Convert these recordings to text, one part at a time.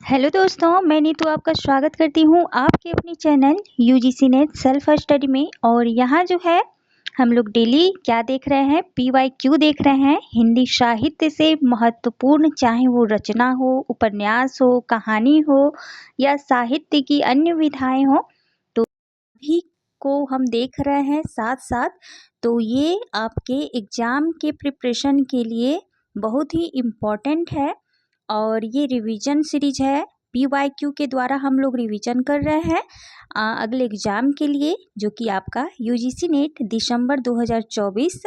Hello दोस्तों, मैं नीतू आपका स्वागत करती हूँ आपके अपने channel UGC net self study में। और यहाँ जो है हम लोग डेली क्या देख रहे हैं, PYQ देख रहे हैं। हिंदी साहित्य से महत्वपूर्ण, चाहे वो रचना हो, उपन्यास हो, कहानी हो या साहित्य की अन्य विधाएं हो, तो भी को हम देख रहे हैं साथ साथ। तो ये आपके एग्ज़ाम के प्रिपरेशन के लिए बहुत ही इम्पोर्टेंट है। और ये रिवीजन सीरीज है, PYQ के द्वारा हम लोग रिवीजन कर रहे हैं अगले एग्ज़ाम के लिए, जो कि आपका UGC नेट दिसंबर 2024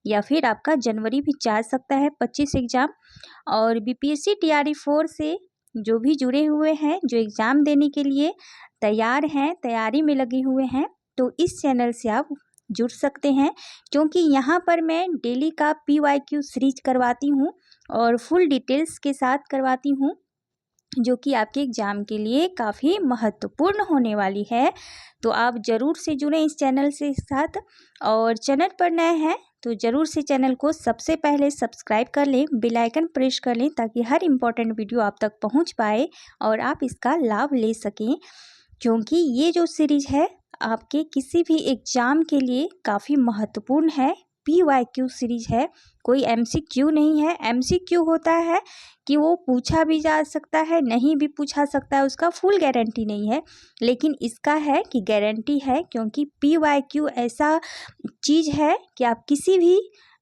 या फिर आपका जनवरी भी जा सकता है 25 एग्ज़ाम। और BPSC TRE 4 से जो भी जुड़े हुए हैं, जो एग्ज़ाम देने के लिए तैयार हैं, तैयारी में लगे हुए हैं, तो इस चैनल से आप जुड़ सकते हैं, क्योंकि यहाँ पर मैं डेली का PYQ सीरीज करवाती हूँ और फुल डिटेल्स के साथ करवाती हूँ, जो कि आपके एग्ज़ाम के लिए काफ़ी महत्वपूर्ण होने वाली है। तो आप ज़रूर से जुड़ें इस चैनल से साथ। और चैनल पर नए हैं तो ज़रूर से चैनल को सबसे पहले सब्सक्राइब कर लें, बेल आइकन प्रेस कर लें, ताकि हर इम्पोर्टेंट वीडियो आप तक पहुंच पाए और आप इसका लाभ ले सकें। क्योंकि ये जो सीरीज है आपके किसी भी एग्ज़ाम के लिए काफ़ी महत्वपूर्ण है। PYQ सीरीज है, कोई MCQ नहीं है। MCQ होता है कि वो पूछा भी जा सकता है, नहीं भी पूछा सकता है, उसका फुल गारंटी नहीं है। लेकिन इसका है कि गारंटी है, क्योंकि PYQ ऐसा चीज़ है कि आप किसी भी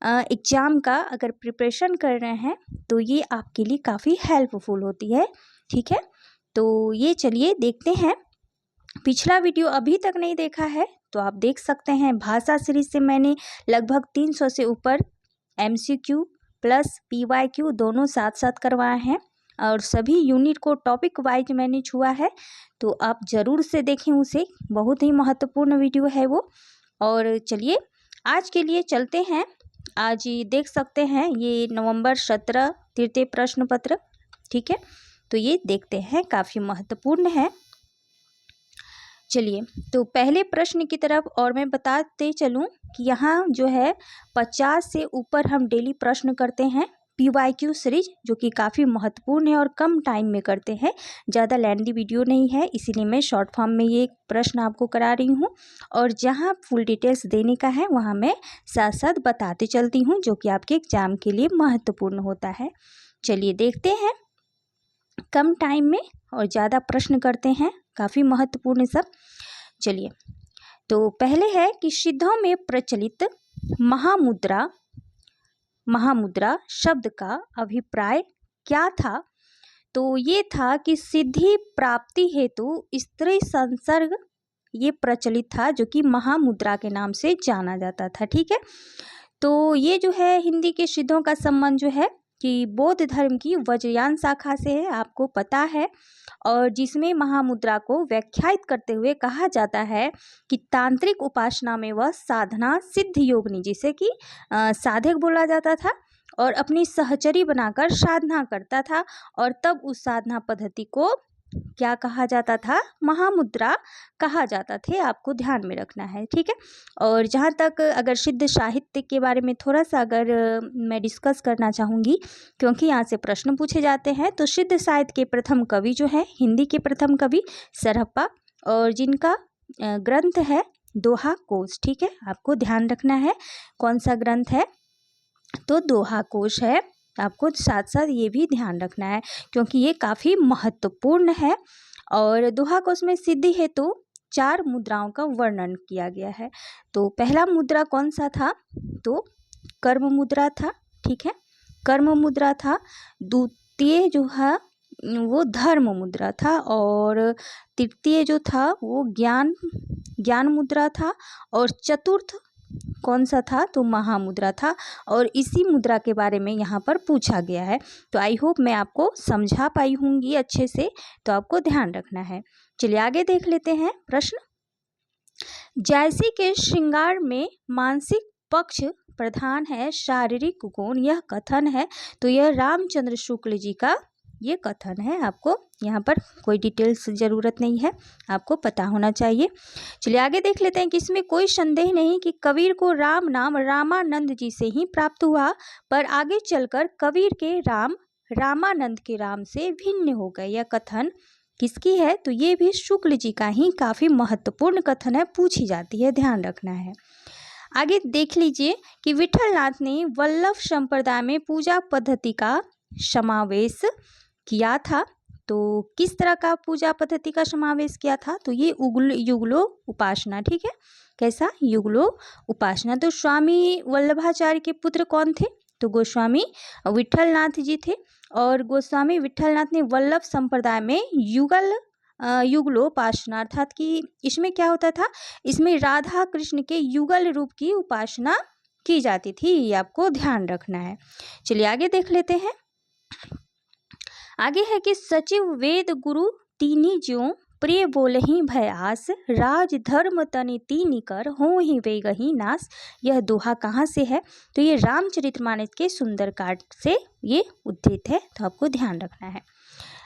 एग्ज़ाम का अगर प्रिपरेशन कर रहे हैं तो ये आपके लिए काफ़ी हेल्पफुल होती है। ठीक है, तो ये चलिए देखते हैं। पिछला वीडियो अभी तक नहीं देखा है तो आप देख सकते हैं। भाषा सीरीज से मैंने लगभग 300 से ऊपर MCQ प्लस PYQ दोनों साथ साथ करवाए हैं, और सभी यूनिट को टॉपिक वाइज मैंने छुआ है। तो आप ज़रूर से देखें उसे, बहुत ही महत्वपूर्ण वीडियो है वो। और चलिए आज के लिए चलते हैं। आज ये देख सकते हैं, ये नवंबर 17 तृतीय प्रश्न पत्र। ठीक है, तो ये देखते हैं, काफ़ी महत्वपूर्ण है। चलिए तो पहले प्रश्न की तरफ, और मैं बताते चलूं कि यहाँ जो है 50 से ऊपर हम डेली प्रश्न करते हैं PYQ सीरीज, जो कि काफ़ी महत्वपूर्ण है और कम टाइम में करते हैं। ज़्यादा लेंथी वीडियो नहीं है, इसीलिए मैं शॉर्ट फॉर्म में ये प्रश्न आपको करा रही हूँ। और जहाँ फुल डिटेल्स देने का है वहाँ मैं साथ साथ बताते चलती हूँ, जो कि आपके एग्ज़ाम के लिए महत्वपूर्ण होता है। चलिए देखते हैं, कम टाइम में और ज़्यादा प्रश्न करते हैं, काफ़ी महत्वपूर्ण सब। चलिए तो पहले है कि सिद्धों में प्रचलित महामुद्रा शब्द का अभिप्राय क्या था। तो ये था कि सिद्धि प्राप्ति हेतु स्त्री संसर्ग ये प्रचलित था, जो कि महामुद्रा के नाम से जाना जाता था। ठीक है, तो ये जो है हिंदी के सिद्धों का संबंध जो है कि बौद्ध धर्म की वज्रयान शाखा से है, आपको पता है। और जिसमें महामुद्रा को व्याख्यायित करते हुए कहा जाता है कि तांत्रिक उपासना में वह साधना सिद्ध योगिनी, जिसे कि साधक बोला जाता था, और अपनी सहचरी बनाकर साधना करता था। और तब उस साधना पद्धति को क्या कहा जाता था, महामुद्रा कहा जाता थे। आपको ध्यान में रखना है। ठीक है, और जहाँ तक अगर सिद्ध साहित्य के बारे में थोड़ा सा अगर मैं डिस्कस करना चाहूँगी, क्योंकि यहाँ से प्रश्न पूछे जाते हैं, तो सिद्ध साहित्य के प्रथम कवि जो है, हिंदी के प्रथम कवि सरहप्पा, और जिनका ग्रंथ है दोहा कोश। ठीक है, आपको ध्यान रखना है कौन सा ग्रंथ है, तो दोहा कोश है। आपको साथ साथ ये भी ध्यान रखना है, क्योंकि ये काफ़ी महत्वपूर्ण है। और दोहा कोश में सिद्धि हेतु 4 मुद्राओं का वर्णन किया गया है। तो पहला मुद्रा कौन सा था, तो कर्म मुद्रा था। ठीक है, कर्म मुद्रा था। द्वितीय जो है वो धर्म मुद्रा था, और तृतीय जो था वो ज्ञान मुद्रा था, और चतुर्थ कौन सा था, तो महामुद्रा था। और इसी मुद्रा के बारे में यहाँ पर पूछा गया है। तो आई होप मैं आपको समझा पाई होंगी अच्छे से, तो आपको ध्यान रखना है। चलिए आगे देख लेते हैं प्रश्न। जैसे के श्रृंगार में मानसिक पक्ष प्रधान है, शारीरिक गुण यह कथन है। तो यह रामचंद्र शुक्ल जी का ये कथन है। आपको यहाँ पर कोई डिटेल्स ज़रूरत नहीं है, आपको पता होना चाहिए। चलिए आगे देख लेते हैं कि इसमें कोई संदेह नहीं कि कबीर को राम नाम रामानंद जी से ही प्राप्त हुआ, पर आगे चलकर कबीर के राम रामानंद के राम से भिन्न हो गए। यह कथन किसकी है? तो ये भी शुक्ल जी का ही काफ़ी महत्वपूर्ण कथन है, पूछी जाती है, ध्यान रखना है। आगे देख लीजिए कि विठलनाथ ने वल्लभ संप्रदाय में पूजा पद्धति का समावेश किया था। तो किस तरह का पूजा पद्धति का समावेश किया था? तो ये युगलो उपासना, ठीक है। कैसा? युगलो उपासना। तो स्वामी वल्लभाचार्य के पुत्र कौन थे? तो गोस्वामी विठलनाथ जी थे। और गोस्वामी विठलनाथ ने वल्लभ संप्रदाय में युगलोपासना, अर्थात कि इसमें क्या होता था, इसमें राधा कृष्ण के युगल रूप की उपासना की जाती थी, ये आपको ध्यान रखना है। चलिए आगे देख लेते हैं। आगे है कि सचिव वेद गुरु तीनी ज्यों प्रिय बोलहि भयास राज धर्म तनि तीनी कर हो ही वेगहि नास। यह दोहा कहाँ से है? तो ये रामचरितमानस के सुंदरकांड से ये उद्धृत है, तो आपको ध्यान रखना है।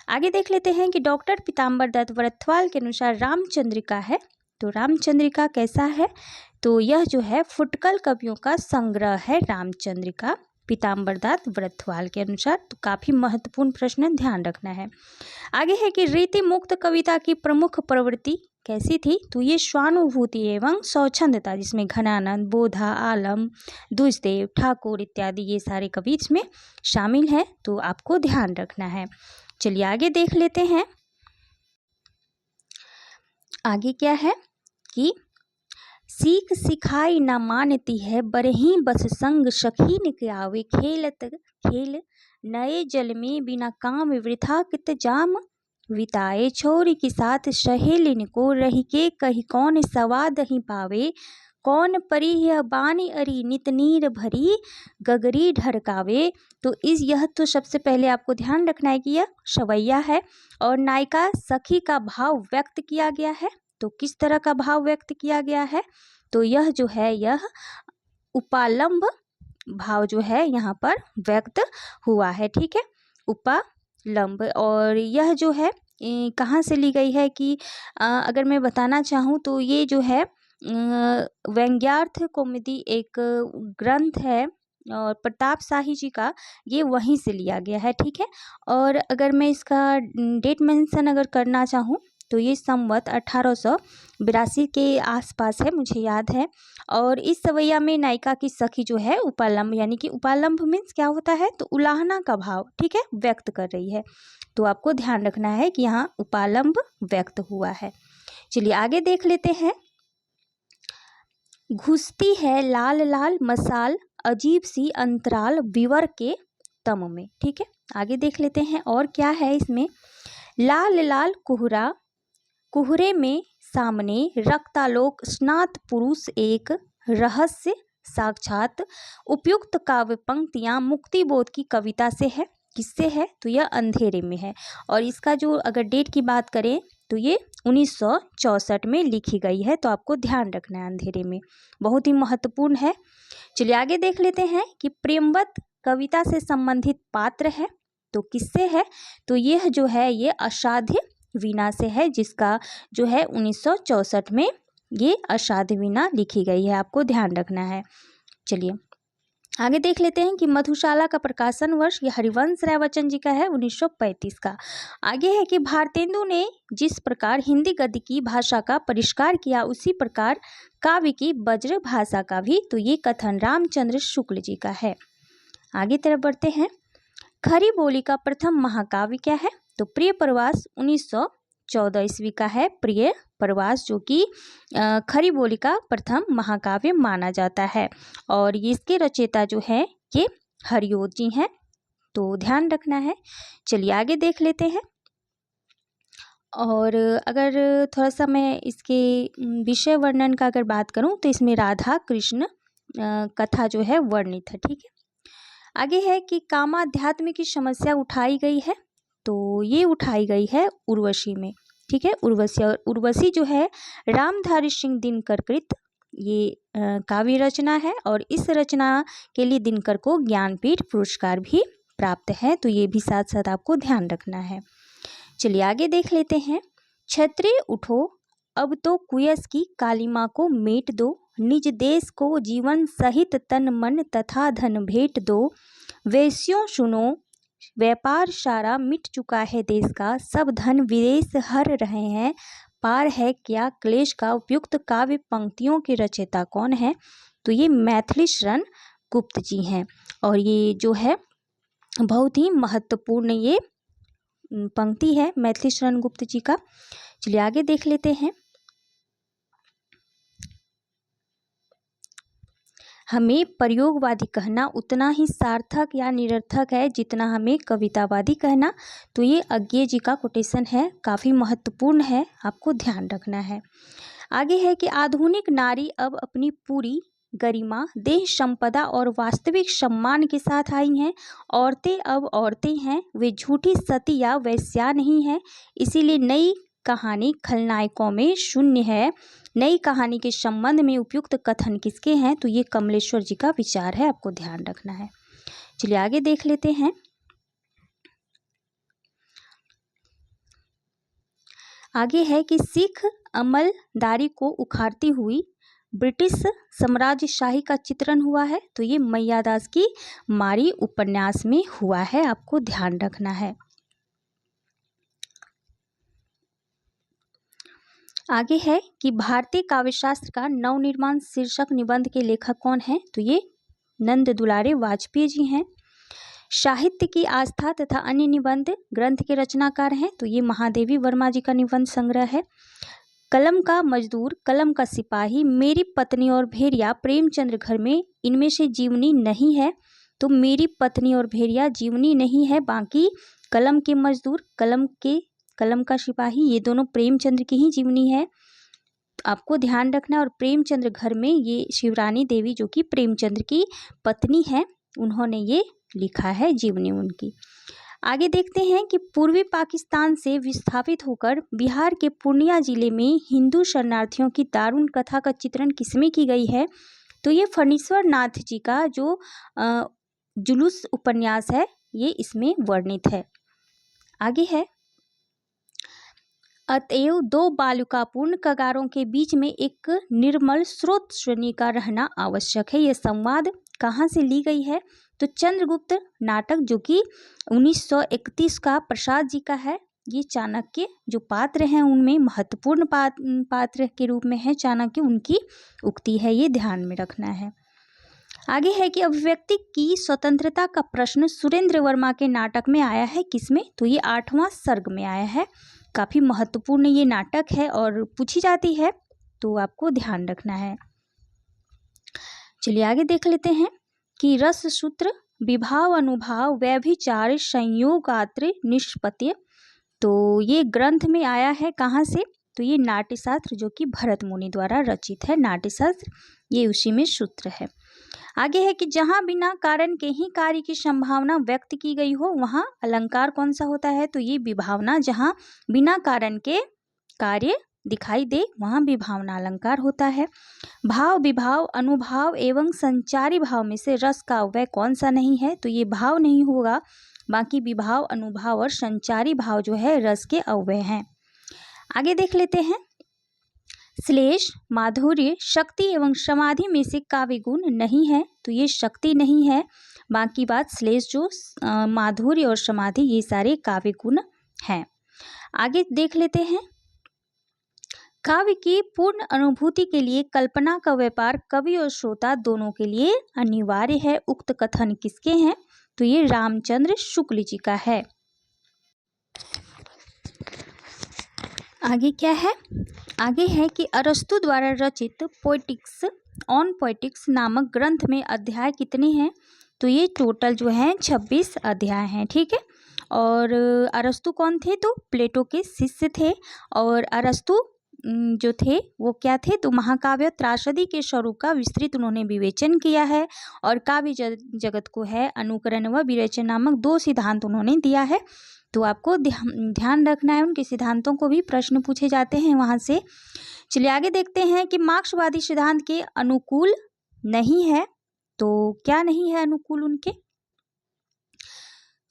आगे देख लेते हैं कि डॉक्टर पीताम्बर दत्त वरथवाल के अनुसार रामचंद्रिका है। तो रामचंद्रिका कैसा है? तो यह जो है फुटकल कवियों का संग्रह है रामचंद्रिका, पीताम्बर दत्त वरथवाल के अनुसार। तो काफ़ी महत्वपूर्ण प्रश्न है, ध्यान रखना है। आगे है कि रीति मुक्त कविता की प्रमुख प्रवृत्ति कैसी थी? तो ये स्वानुभूति एवं स्वच्छंदता, जिसमें घनानंद, बोधा, आलम, द्विजदेव, ठाकुर इत्यादि ये सारे कवि इसमें शामिल हैं, तो आपको ध्यान रखना है। चलिए आगे देख लेते हैं। आगे क्या है कि सीख सिखाई न मानती है बरही बस संग सखीन के आवे खेलत खेल नए जल में बिना काम वृथा कित जाम विताए छोरी के साथ सहेलिन को रही के कही कौन सवाद ही पावे कौन परी यह बानी अरी नित नीर भरी गगरी ढरकावे। तो यह तो सबसे पहले आपको ध्यान रखना है कि यह सवैया है और नायिका सखी का भाव व्यक्त किया गया है। तो किस तरह का भाव व्यक्त किया गया है? तो यह जो है यह उपालंब भाव जो है यहाँ पर व्यक्त हुआ है, ठीक है, उपालंब। और यह जो है कहाँ से ली गई है कि अगर मैं बताना चाहूँ तो ये जो है व्यंग्यार्थ कौमुदी एक ग्रंथ है और प्रताप शाही जी का, ये वहीं से लिया गया है, ठीक है। और अगर मैं इसका डेट मेंशन अगर करना चाहूँ तो ये संवत 1882 के आसपास है, मुझे याद है। और इस सवैया में नायिका की सखी जो है उपालंब, यानी कि उपालंब मीन्स क्या होता है? तो उलाहना का भाव, ठीक है, व्यक्त कर रही है। तो आपको ध्यान रखना है कि यहाँ उपालंब व्यक्त हुआ है। चलिए आगे देख लेते हैं। घुसती है लाल लाल मसाल अजीब सी अंतराल विवर के तम में, ठीक है। आगे देख लेते हैं और क्या है इसमें। लाल लाल कोहरा कोहरे में सामने रक्तालोक स्नात पुरुष एक रहस्य साक्षात उपयुक्त काव्य पंक्तियां मुक्तिबोध की कविता से है। किससे है? तो यह अंधेरे में है। और इसका जो अगर डेट की बात करें तो ये 1964 में लिखी गई है, तो आपको ध्यान रखना है, अंधेरे में, बहुत ही महत्वपूर्ण है। चलिए आगे देख लेते हैं कि प्रेमवत कविता से संबंधित पात्र है, तो किससे है? तो यह जो है ये असाध्य वीणा से है, जिसका जो है 1964 में ये असाध्य वीणा लिखी गई है, आपको ध्यान रखना है। चलिए आगे देख लेते हैं कि मधुशाला का प्रकाशन वर्ष ये हरिवंश राय बच्चन जी का है, 1935 का। आगे है कि भारतेंदु ने जिस प्रकार हिंदी गद्य की भाषा का परिष्कार किया उसी प्रकार काव्य की वज्र भाषा का भी, तो ये कथन रामचंद्र शुक्ल जी का है। आगे तरफ बढ़ते हैं। खरी बोली का प्रथम महाकाव्य क्या है? तो प्रिय प्रवास 1914 ईस्वी का है, प्रिय प्रवास, जो कि खरी बोली का प्रथम महाकाव्य माना जाता है। और इसके रचयिता जो है ये हरिओत जी हैं, तो ध्यान रखना है। चलिए आगे देख लेते हैं। और अगर थोड़ा सा मैं इसके विषय वर्णन का अगर बात करूं तो इसमें राधा कृष्ण कथा जो है वर्णित है, ठीक है। आगे है कि कामाध्यात्म की समस्या उठाई गई है, तो ये उठाई गई है उर्वशी में, ठीक है, उर्वशी। और उर्वशी जो है रामधारी सिंह दिनकर कृत ये काव्य रचना है, और इस रचना के लिए दिनकर को ज्ञानपीठ पुरस्कार भी प्राप्त है, तो ये भी साथ साथ आपको ध्यान रखना है। चलिए आगे देख लेते हैं। क्षत्रिय उठो अब तो कुयस की कालिमा को मेट दो, निज देश को जीवन सहित तन मन तथा धन भेंट दो, वैश्यों सुनो व्यापार सारा मिट चुका है देश का, सब धन विदेश हर रहे हैं, पार है क्या क्लेश का। उपयुक्त काव्य पंक्तियों के रचयिता कौन है? तो ये मैथिली शरण गुप्त जी हैं। और ये जो है बहुत ही महत्वपूर्ण ये पंक्ति है मैथिली शरण गुप्त जी का। चलिए आगे देख लेते हैं। हमें प्रयोगवादी कहना उतना ही सार्थक या निरर्थक है जितना हमें कवितावादी कहना। तो ये अज्ञे जी का कोटेशन है, काफ़ी महत्वपूर्ण है, आपको ध्यान रखना है। आगे है कि आधुनिक नारी अब अपनी पूरी गरिमा, देह संपदा और वास्तविक सम्मान के साथ आई हैं। औरतें अब औरतें हैं, वे झूठी सती या वेश्या नहीं हैं। इसीलिए नई कहानी खलनायकों में शून्य है। नई कहानी के संबंध में उपयुक्त कथन किसके हैं? तो ये कमलेश्वर जी का विचार है, आपको ध्यान रखना है। चलिए आगे देख लेते हैं। आगे है कि सिख अमलदारी को उखाड़ती हुई ब्रिटिश साम्राज्यशाही का चित्रण हुआ है। तो ये मैयादास की मारी उपन्यास में हुआ है, आपको ध्यान रखना है। आगे है कि भारतीय काव्यशास्त्र का नवनिर्माण शीर्षक निबंध के लेखक कौन है? तो ये नंद दुलारे वाजपेयी जी हैं। साहित्य की आस्था तथा अन्य निबंध ग्रंथ के रचनाकार हैं। तो ये महादेवी वर्मा जी का निबंध संग्रह है। कलम का मजदूर, कलम का सिपाही, मेरी पत्नी और भेड़िया, प्रेमचंद्र घर में, इनमें से जीवनी नहीं है। तो मेरी पत्नी और भेड़िया जीवनी नहीं है, बाकी कलम के मजदूर, कलम का सिपाही, ये दोनों प्रेमचंद्र की ही जीवनी है, आपको ध्यान रखना। और प्रेमचंद्र घर में ये शिवरानी देवी जो कि प्रेमचंद्र की पत्नी है, उन्होंने ये लिखा है जीवनी उनकी। आगे देखते हैं कि पूर्वी पाकिस्तान से विस्थापित होकर बिहार के पूर्णिया जिले में हिंदू शरणार्थियों की दारुण कथा का चित्रण किसमें की गई है? तो ये फणीश्वर नाथ जी का जो जुलूस उपन्यास है, ये इसमें वर्णित है। आगे है, अतएव दो बालुकापूर्ण कगारों के बीच में एक निर्मल स्रोत श्रेणी का रहना आवश्यक है। यह संवाद कहाँ से ली गई है? तो चंद्रगुप्त नाटक जो कि 1931 का प्रसाद जी का है। ये चाणक्य जो पात्र हैं उनमें महत्वपूर्ण पात्र के रूप में है चाणक्य, उनकी उक्ति है, ये ध्यान में रखना है। आगे है कि अभिव्यक्ति की स्वतंत्रता का प्रश्न सुरेंद्र वर्मा के नाटक में आया है, किसमें? तो ये 8वां सर्ग में आया है। काफ़ी महत्वपूर्ण ये नाटक है और पूछी जाती है, तो आपको ध्यान रखना है। चलिए आगे देख लेते हैं कि रस सूत्र, विभाव अनुभाव, व्यभिचार, संयोगात्र, निष्पत्ति, तो ये ग्रंथ में आया है कहाँ से? तो ये नाट्यशास्त्र जो कि भरत मुनि द्वारा रचित है नाट्यशास्त्र, ये उसी में सूत्र है। आगे है कि जहाँ बिना कारण के ही कार्य की संभावना व्यक्त की गई हो वहाँ अलंकार कौन सा होता है? तो ये विभावना, जहाँ बिना कारण के कार्य दिखाई दे वहाँ विभावना अलंकार होता है। भाव, विभाव, अनुभाव एवं संचारी भाव में से रस का अव्यय कौन सा नहीं है? तो ये भाव नहीं होगा, बाकी विभाव, अनुभाव और संचारी भाव जो है रस के अव्यय हैं। आगे देख लेते हैं, श्लेष, माधुर्य, शक्ति एवं समाधि में से काव्य गुण नहीं है। तो ये शक्ति नहीं है, बाकी बात श्लेष जो माधुर्य और समाधि ये सारे काव्य गुण हैं। आगे देख लेते हैं, काव्य की पूर्ण अनुभूति के लिए कल्पना का व्यापार कवि और श्रोता दोनों के लिए अनिवार्य है। उक्त कथन किसके हैं? तो ये रामचंद्र शुक्ल जी का है। आगे क्या है? आगे है कि अरस्तु द्वारा रचित पोएटिक्स ऑन पोएटिक्स नामक ग्रंथ में अध्याय कितने हैं? तो ये टोटल जो है 26 अध्याय हैं, ठीक है। और अरस्तु कौन थे? तो प्लेटो के शिष्य थे। और अरस्तु जो थे वो क्या थे? तो महाकाव्य त्रासदी के स्वरूप का विस्तृत उन्होंने विवेचन किया है और काव्य जगत को है अनुकरण व विरेचन नामक 2 सिद्धांत उन्होंने दिया है। तो आपको ध्यान रखना है, उनके सिद्धांतों को भी प्रश्न पूछे जाते हैं वहाँ से। चलिए आगे देखते हैं कि मार्क्सवादी सिद्धांत के अनुकूल नहीं है। तो क्या नहीं है अनुकूल उनके?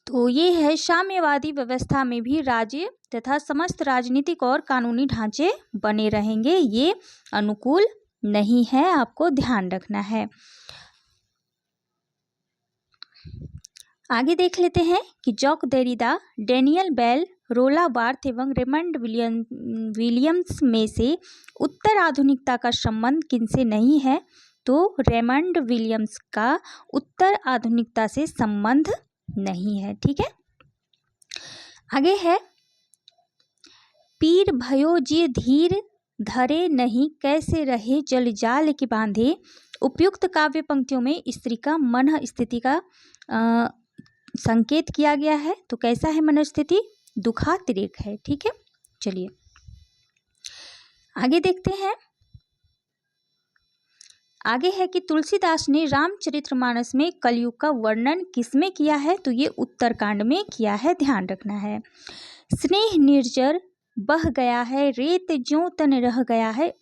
तो ये है, साम्यवादी व्यवस्था में भी राज्य तथा समस्त राजनीतिक और कानूनी ढांचे बने रहेंगे, ये अनुकूल नहीं है, आपको ध्यान रखना है। आगे देख लेते हैं कि जॉक देरिदा, डेनियल बेल, रोला बार्थ एवं रेमंड विलियम्स में से उत्तर आधुनिकता का संबंध किनसे नहीं है? तो रेमंड विलियम्स का उत्तर आधुनिकता से संबंध नहीं है। ठीक है, आगे है पीर भयो जी धीर धरे नहीं, कैसे रहे जल जाल के बांधे। उपयुक्त काव्य पंक्तियों में स्त्री का मन स्थिति का संकेत किया गया है। तो कैसा है मन स्थिति? दुखातिरेक है। ठीक है, चलिए आगे देखते हैं। आगे है कि तुलसीदास ने रामचरितमानस में कलयुग का वर्णन किसमें किया है? तो ये उत्तरकांड में किया है, ध्यान रखना है। स्नेह निर्जर बह गया है, रेत ज्यों तन रह गया है।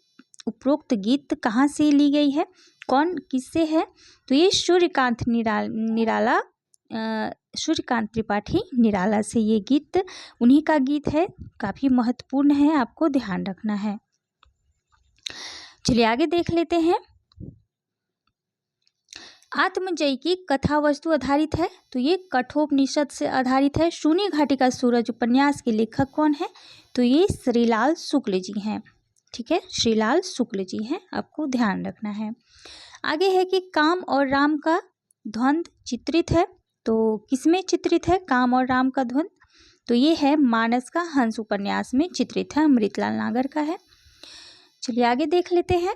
उपरोक्त गीत कहाँ से ली गई है? कौन किससे है? तो ये सूर्यकांत निराला सूर्यकांत त्रिपाठी निराला से ये गीत उन्हीं का गीत है। काफ़ी महत्वपूर्ण है, आपको ध्यान रखना है। चलिए आगे देख लेते हैं। आत्मजयी की कथा वस्तु आधारित है। तो ये कठोपनिषद से आधारित है। शून्य घाटी का सूरज उपन्यास के लेखक कौन है? तो ये श्रीलाल शुक्ल जी हैं। ठीक है, श्रीलाल शुक्ल जी हैं, आपको ध्यान रखना है। आगे है कि काम और राम का द्वंद्व चित्रित है। तो किसमें चित्रित है काम और राम का द्वंद्व? तो ये है मानस का हंस उपन्यास में चित्रित है, अमृतलाल नागर का है। चलिए आगे देख लेते हैं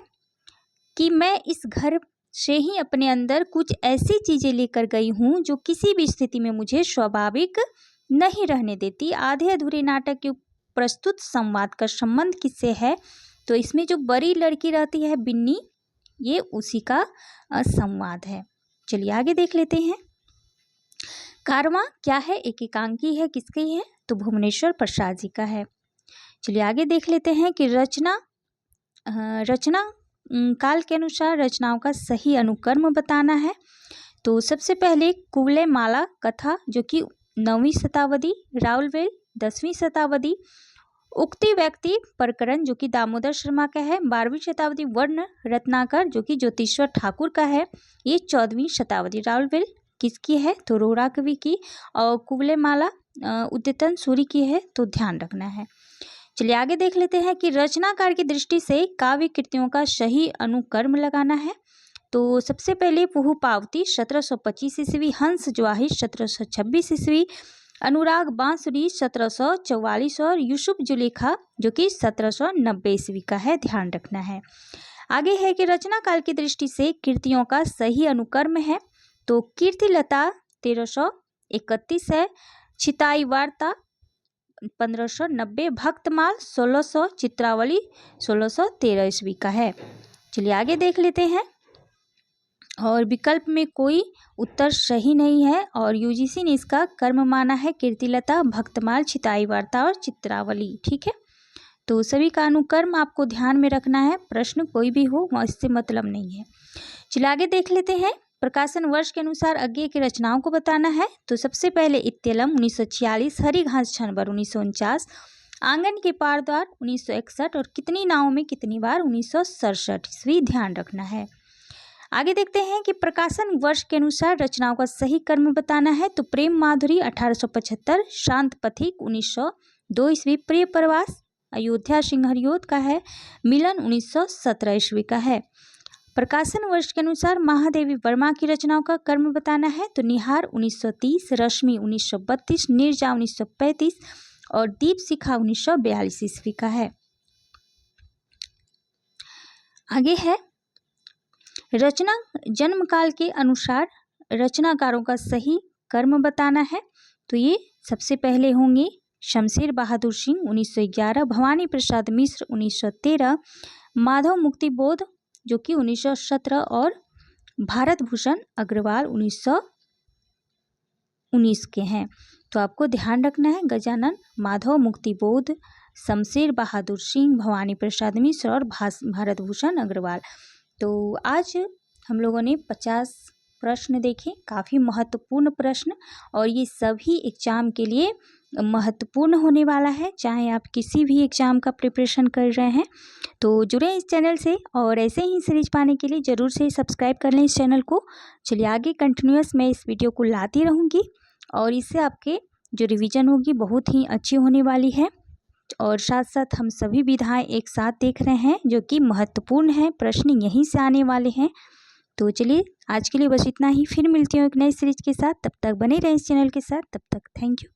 कि मैं इस घर से ही अपने अंदर कुछ ऐसी चीजें लेकर गई हूँ जो किसी भी स्थिति में मुझे स्वाभाविक नहीं रहने देती। आधे अधूरे नाटक के प्रस्तुत संवाद का संबंध किससे है? तो इसमें जो बड़ी लड़की रहती है बिन्नी, ये उसी का संवाद है। चलिए आगे देख लेते हैं। कारवां क्या है? एक एकांकी है, किसकी है? तो भुवनेश्वर प्रसाद जी का है। चलिए आगे देख लेते हैं कि रचना काल के अनुसार रचनाओं का सही अनुक्रम बताना है। तो सबसे पहले कुवलय माला कथा जो कि 9वीं शताब्दी, राउलवेल 10वीं शताब्दी, उक्ति व्यक्ति प्रकरण जो कि दामोदर शर्मा का है 12वीं शताब्दी, वर्ण रत्नाकर जो कि ज्योतिश्वर ठाकुर का है ये 14वीं शताब्दी। राउलवेल किसकी है? तो रोरा कवि की। और कुवलय माला उद्यतन सूरी की है, तो ध्यान रखना है। चलिए आगे देख लेते हैं कि रचनाकार की दृष्टि से काव्य कृतियों का सही अनुक्रम लगाना है। तो सबसे पहले पुहु पावती 1725 ईस्वी, हंस जवाहिर 1726 ईस्वी, अनुराग बांसुरी 1744 और यूसुफ जुलेखा जो कि 1790 ईस्वी का है, ध्यान रखना है। आगे है कि रचना काल की दृष्टि से कृतियों का सही अनुक्रम है। तो कीर्तिलता 1331 है, छिताई वार्ता 1590, भक्तमाल 1600, चित्रावली 1613 ईस्वी का है। चलिए आगे देख लेते हैं। और विकल्प में कोई उत्तर सही नहीं है और यूजीसी ने इसका कर्म माना है कीर्तिलता, भक्तमाल, छिताई वार्ता और चित्रावली। ठीक है, तो सभी का अनुक्रम आपको ध्यान में रखना है, प्रश्न कोई भी हो इससे मतलब नहीं है। चलिए आगे देख लेते हैं। प्रकाशन वर्ष के अनुसार अज्ञेय की रचनाओं को बताना है। तो सबसे पहले इत्यलम 1946, हरी घास छनबर 1949, आंगन के पार द्वार 1961 और कितनी नावों में कितनी बार 1967 ईस्वी, ध्यान रखना है। आगे देखते हैं कि प्रकाशन वर्ष के अनुसार रचनाओं का सही क्रम बताना है। तो प्रेम माधुरी 1875, शांत पथिक 1902 ईस्वी, प्रिय प्रवास अयोध्या सिंहरियोत का है, मिलन 1917 ईस्वी का है। प्रकाशन वर्ष के अनुसार महादेवी वर्मा की रचनाओं का क्रम बताना है। तो निहार 1930, रश्मि 1932, नीरजा 1935 और दीप शिखा 1942 ईस्वी का है। आगे है रचना जन्म काल के अनुसार रचनाकारों का सही क्रम बताना है। तो ये सबसे पहले होंगे शमशेर बहादुर सिंह 1911, भवानी प्रसाद मिश्र 1913, माधव मुक्ति बोध जो कि 1917 और भारत भूषण अग्रवाल 1919 के हैं। तो आपको ध्यान रखना है गजानन, माधव मुक्ति बोध, शमशेर बहादुर सिंह, भवानी प्रसाद मिश्र और भारत भूषण अग्रवाल। तो आज हम लोगों ने 50 प्रश्न देखे, काफ़ी महत्वपूर्ण प्रश्न और ये सभी एग्जाम के लिए महत्वपूर्ण होने वाला है, चाहे आप किसी भी एग्ज़ाम का प्रिपरेशन कर रहे हैं। तो जुड़े इस चैनल से और ऐसे ही सीरीज पाने के लिए ज़रूर से सब्सक्राइब कर लें इस चैनल को। चलिए आगे कंटिन्यूअस मैं इस वीडियो को लाती रहूँगी और इससे आपके जो रिवीजन होगी बहुत ही अच्छी होने वाली है। और साथ साथ हम सभी विधाएं एक साथ देख रहे हैं जो कि महत्वपूर्ण है, प्रश्न यहीं से आने वाले हैं। तो चलिए आज के लिए बस इतना ही, फिर मिलती हूँ एक नई सीरीज के साथ। तब तक बने रहें इस चैनल के साथ। तब तक थैंक यू।